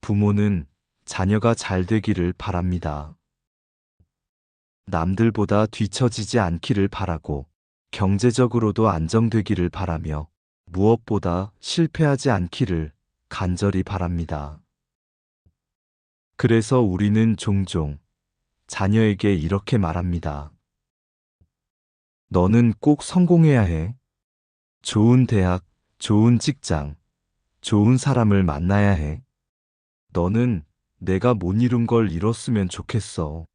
부모는 자녀가 잘 되기를 바랍니다. 남들보다 뒤처지지 않기를 바라고 경제적으로도 안정되기를 바라며 무엇보다 실패하지 않기를 간절히 바랍니다. 그래서 우리는 종종 자녀에게 이렇게 말합니다. 너는 꼭 성공해야 해. 좋은 대학, 좋은 직장, 좋은 사람을 만나야 해. 너는 내가 못 이룬 걸 이뤘으면 좋겠어.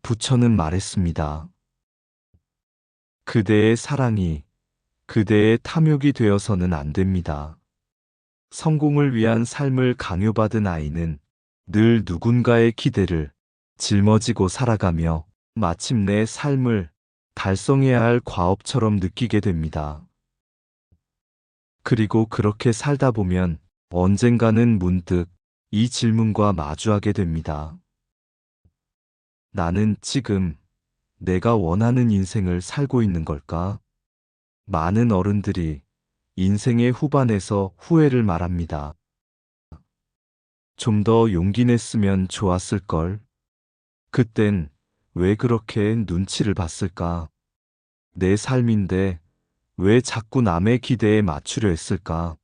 부처는 말했습니다. 그대의 사랑이 그대의 탐욕이 되어서는 안 됩니다. 성공을 위한 삶을 강요받은 아이는 늘 누군가의 기대를 짊어지고 살아가며 마침내 삶을 달성해야 할 과업처럼 느끼게 됩니다. 그리고 그렇게 살다 보면 언젠가는 문득 이 질문과 마주하게 됩니다. 나는 지금 내가 원하는 인생을 살고 있는 걸까? 많은 어른들이 인생의 후반에서 후회를 말합니다. 좀 더 용기 냈으면 좋았을걸. 그땐 왜 그렇게 눈치를 봤을까? 내 삶인데 왜 자꾸 남의 기대에 맞추려 했을까?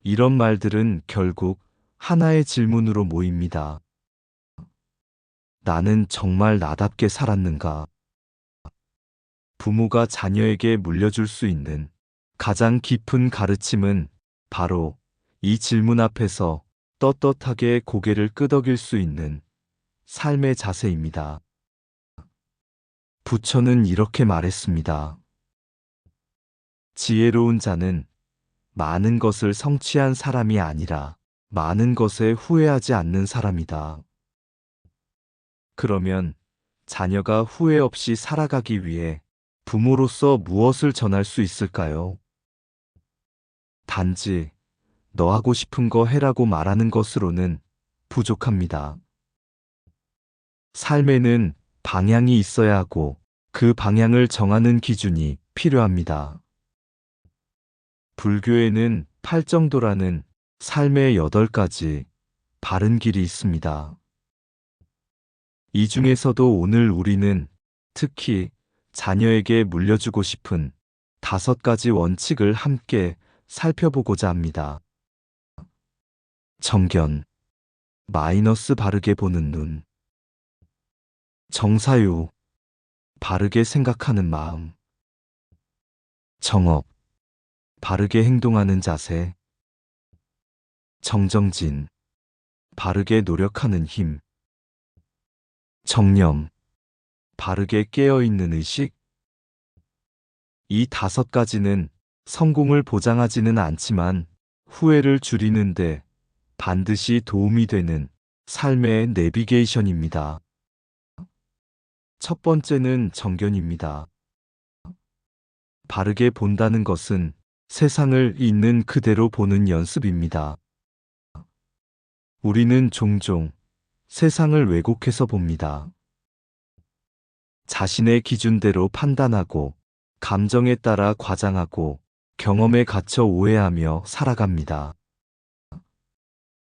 이런 말들은 결국 하나의 질문으로 모입니다. 나는 정말 나답게 살았는가? 부모가 자녀에게 물려줄 수 있는 가장 깊은 가르침은 바로 이 질문 앞에서 떳떳하게 고개를 끄덕일 수 있는 삶의 자세입니다. 부처는 이렇게 말했습니다. 지혜로운 자는 많은 것을 성취한 사람이 아니라 많은 것에 후회하지 않는 사람이다. 그러면 자녀가 후회 없이 살아가기 위해 부모로서 무엇을 전할 수 있을까요? 단지 너 하고 싶은 거 해라고 말하는 것으로는 부족합니다. 삶에는 방향이 있어야 하고 그 방향을 정하는 기준이 필요합니다. 불교에는 팔정도라는 삶의 8가지 바른 길이 있습니다. 이 중에서도 오늘 우리는 특히 자녀에게 물려주고 싶은 5가지 원칙을 함께 살펴보고자 합니다. 정견, 마이너스 바르게 보는 눈, 정사유, 바르게 생각하는 마음, 정업, 바르게 행동하는 자세, 정정진, 바르게 노력하는 힘, 정념, 바르게 깨어있는 의식. 이 5가지는 성공을 보장하지는 않지만 후회를 줄이는데 반드시 도움이 되는 삶의 내비게이션입니다. 첫 번째는 정견입니다. 바르게 본다는 것은 세상을 있는 그대로 보는 연습입니다. 우리는 종종 세상을 왜곡해서 봅니다. 자신의 기준대로 판단하고 감정에 따라 과장하고 경험에 갇혀 오해하며 살아갑니다.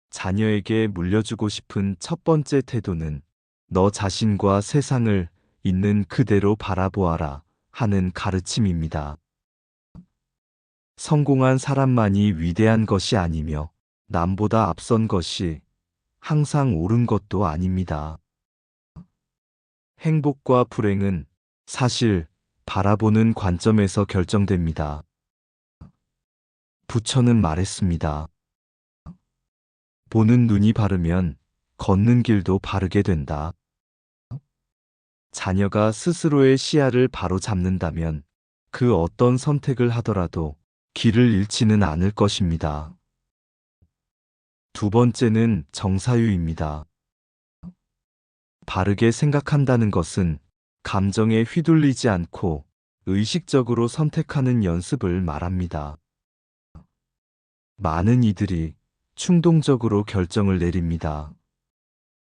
자녀에게 물려주고 싶은 첫 번째 태도는 너 자신과 세상을 있는 그대로 바라보아라 하는 가르침입니다. 성공한 사람만이 위대한 것이 아니며 남보다 앞선 것이 항상 옳은 것도 아닙니다. 행복과 불행은 사실 바라보는 관점에서 결정됩니다. 부처는 말했습니다. 보는 눈이 바르면 걷는 길도 바르게 된다. 자녀가 스스로의 시야를 바로 잡는다면 그 어떤 선택을 하더라도 길을 잃지는 않을 것입니다. 두 번째는 정사유입니다. 바르게 생각한다는 것은 감정에 휘둘리지 않고 의식적으로 선택하는 연습을 말합니다. 많은 이들이 충동적으로 결정을 내립니다.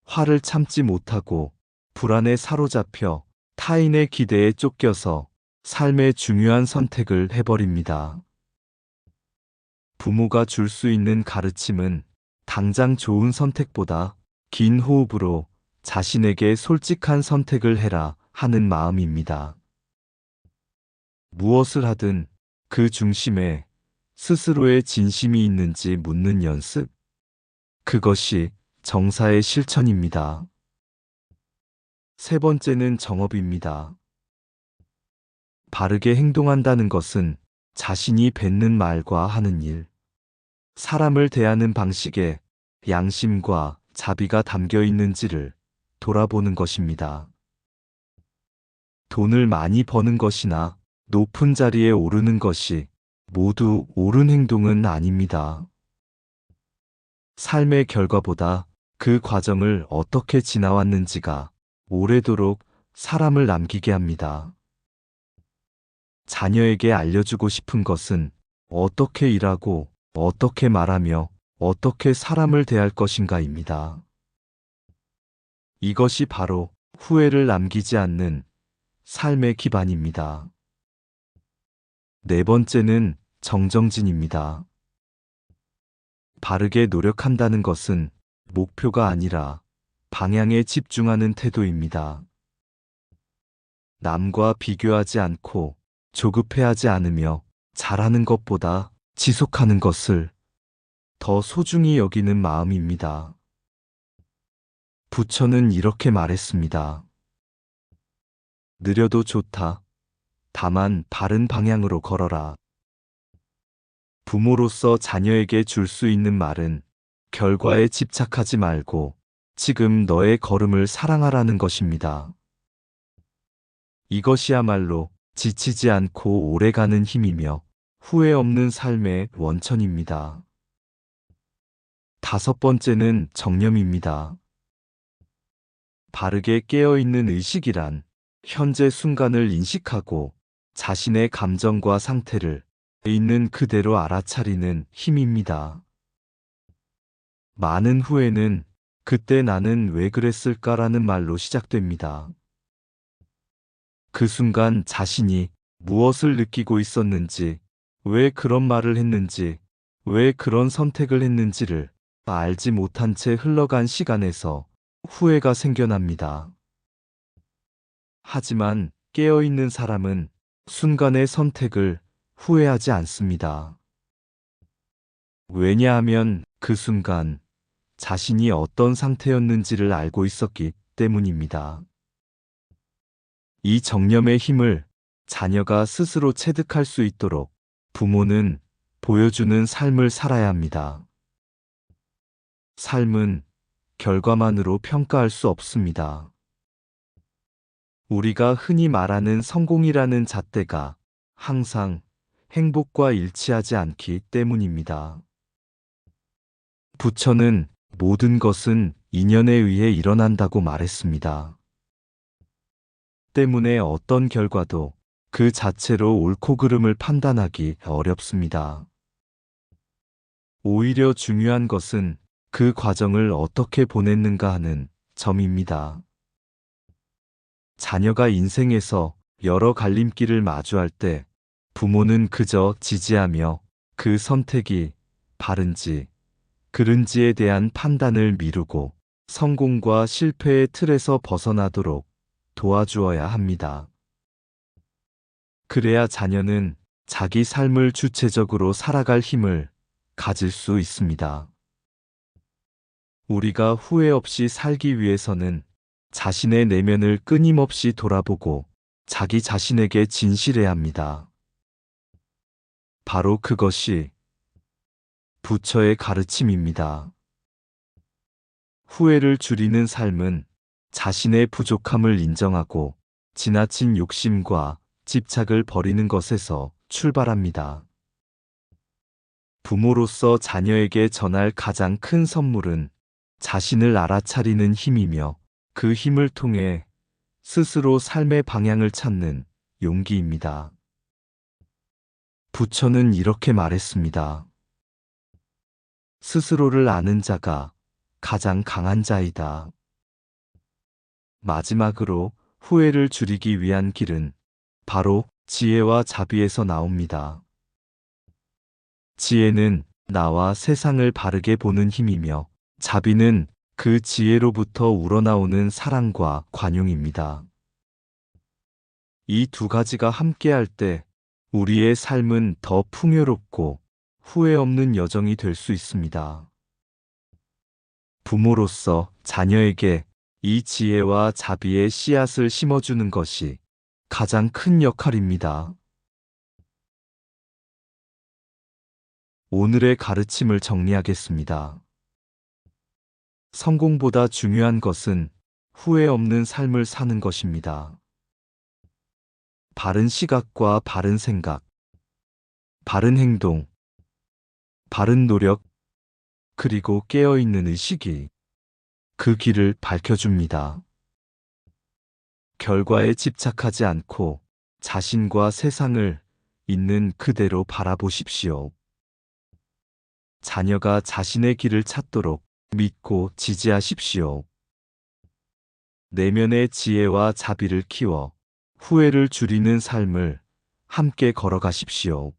화를 참지 못하고 불안에 사로잡혀 타인의 기대에 쫓겨서 삶의 중요한 선택을 해버립니다. 부모가 줄 수 있는 가르침은 당장 좋은 선택보다 긴 호흡으로 자신에게 솔직한 선택을 해라 하는 마음입니다. 무엇을 하든 그 중심에 스스로의 진심이 있는지 묻는 연습. 그것이 정사의 실천입니다. 세 번째는 정업입니다. 바르게 행동한다는 것은 자신이 뱉는 말과 하는 일, 사람을 대하는 방식에 양심과 자비가 담겨 있는지를 돌아보는 것입니다. 돈을 많이 버는 것이나 높은 자리에 오르는 것이 모두 옳은 행동은 아닙니다. 삶의 결과보다 그 과정을 어떻게 지나왔는지가 오래도록 사람을 남기게 합니다. 자녀에게 알려주고 싶은 것은 어떻게 일하고 어떻게 말하며 어떻게 사람을 대할 것인가입니다. 이것이 바로 후회를 남기지 않는 삶의 기반입니다. 네 번째는 정정진입니다. 바르게 노력한다는 것은 목표가 아니라 방향에 집중하는 태도입니다. 남과 비교하지 않고 조급해하지 않으며 잘하는 것보다 지속하는 것을 더 소중히 여기는 마음입니다. 부처는 이렇게 말했습니다. 느려도 좋다. 다만 바른 방향으로 걸어라. 부모로서 자녀에게 줄 수 있는 말은 결과에 집착하지 말고 지금 너의 걸음을 사랑하라는 것입니다. 이것이야말로 지치지 않고 오래가는 힘이며 후회 없는 삶의 원천입니다. 다섯 번째는 정념입니다. 바르게 깨어있는 의식이란 현재 순간을 인식하고 자신의 감정과 상태를 있는 그대로 알아차리는 힘입니다. 많은 후회는 그때 나는 왜 그랬을까라는 말로 시작됩니다. 그 순간 자신이 무엇을 느끼고 있었는지, 왜 그런 말을 했는지, 왜 그런 선택을 했는지를 알지 못한 채 흘러간 시간에서 후회가 생겨납니다. 하지만 깨어있는 사람은 순간의 선택을 후회하지 않습니다. 왜냐하면 그 순간 자신이 어떤 상태였는지를 알고 있었기 때문입니다. 이 정념의 힘을 자녀가 스스로 체득할 수 있도록 부모는 보여주는 삶을 살아야 합니다. 삶은 결과만으로 평가할 수 없습니다. 우리가 흔히 말하는 성공이라는 잣대가 항상 행복과 일치하지 않기 때문입니다. 부처는 모든 것은 인연에 의해 일어난다고 말했습니다. 때문에 어떤 결과도 그 자체로 옳고 그름을 판단하기 어렵습니다. 오히려 중요한 것은 그 과정을 어떻게 보냈는가 하는 점입니다. 자녀가 인생에서 여러 갈림길을 마주할 때 부모는 그저 지지하며 그 선택이 바른지 그른지에 대한 판단을 미루고 성공과 실패의 틀에서 벗어나도록 도와주어야 합니다. 그래야 자녀는 자기 삶을 주체적으로 살아갈 힘을 가질 수 있습니다. 우리가 후회 없이 살기 위해서는 자신의 내면을 끊임없이 돌아보고 자기 자신에게 진실해야 합니다. 바로 그것이 부처의 가르침입니다. 후회를 줄이는 삶은 자신의 부족함을 인정하고 지나친 욕심과 집착을 버리는 것에서 출발합니다. 부모로서 자녀에게 전할 가장 큰 선물은 자신을 알아차리는 힘이며 그 힘을 통해 스스로 삶의 방향을 찾는 용기입니다. 부처는 이렇게 말했습니다. 스스로를 아는 자가 가장 강한 자이다. 마지막으로 후회를 줄이기 위한 길은 바로 지혜와 자비에서 나옵니다. 지혜는 나와 세상을 바르게 보는 힘이며, 자비는 그 지혜로부터 우러나오는 사랑과 관용입니다. 이 두 가지가 함께할 때 우리의 삶은 더 풍요롭고 후회 없는 여정이 될 수 있습니다. 부모로서 자녀에게 이 지혜와 자비의 씨앗을 심어주는 것이 가장 큰 역할입니다. 오늘의 가르침을 정리하겠습니다. 성공보다 중요한 것은 후회 없는 삶을 사는 것입니다. 바른 시각과 바른 생각, 바른 행동, 바른 노력, 그리고 깨어있는 의식이 그 길을 밝혀줍니다. 결과에 집착하지 않고 자신과 세상을 있는 그대로 바라보십시오. 자녀가 자신의 길을 찾도록 믿고 지지하십시오. 내면의 지혜와 자비를 키워 후회를 줄이는 삶을 함께 걸어가십시오.